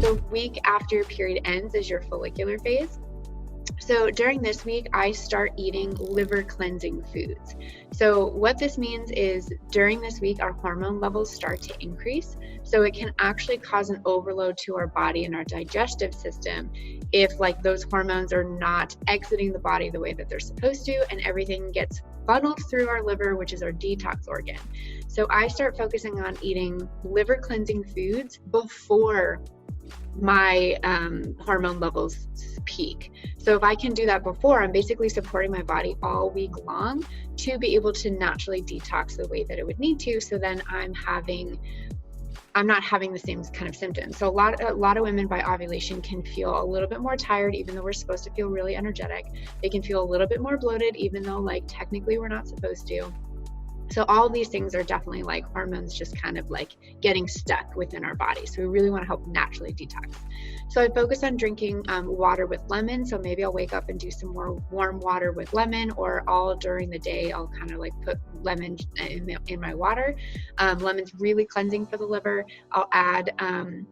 the week after your period ends is your follicular phase. So during this week, I start eating liver cleansing foods. So what this means is during this week, our hormone levels start to increase. So it can actually cause an overload to our body and our digestive system if like those hormones are not exiting the body the way that they're supposed to, and everything gets funneled through our liver, which is our detox organ. So I start focusing on eating liver cleansing foods before my hormone levels peak. So if I can do that before, I'm basically supporting my body all week long to be able to naturally detox the way that it would need to. So then I'm not having the same kind of symptoms. So a lot of women by ovulation can feel a little bit more tired, even though we're supposed to feel really energetic. They can feel a little bit more bloated, even though like technically we're not supposed to. So all these things are definitely like hormones just kind of like getting stuck within our body. So we really want to help naturally detox. So I focus on drinking water with lemon. So maybe I'll wake up and do some more warm water with lemon, or all during the day, I'll kind of like put lemon in my water. Lemon's really cleansing for the liver. I'll add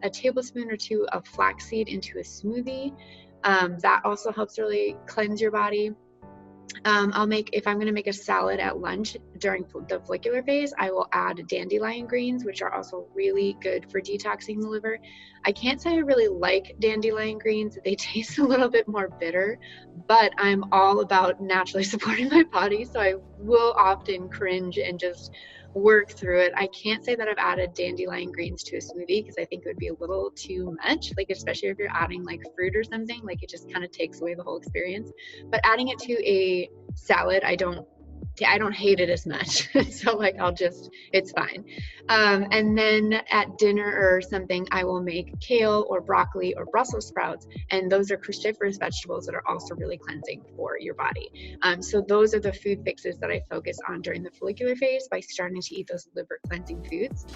a tablespoon or two of flaxseed into a smoothie. That also helps really cleanse your body. If I'm going to make a salad at lunch during the follicular phase, I will add dandelion greens, which are also really good for detoxing the liver. I can't say I really like dandelion greens. They taste a little bit more bitter, but I'm all about naturally supporting my body. So I will often cringe and just work through it. I can't say that I've added dandelion greens to a smoothie because I think it would be a little too much, like especially if you're adding like fruit or something, like it just kind of takes away the whole experience. But adding it to a salad, I don't hate it as much. So like it's fine. And then at dinner or something, I will make kale or broccoli or Brussels sprouts. And those are cruciferous vegetables that are also really cleansing for your body. So those are the food fixes that I focus on during the follicular phase by starting to eat those liver cleansing foods.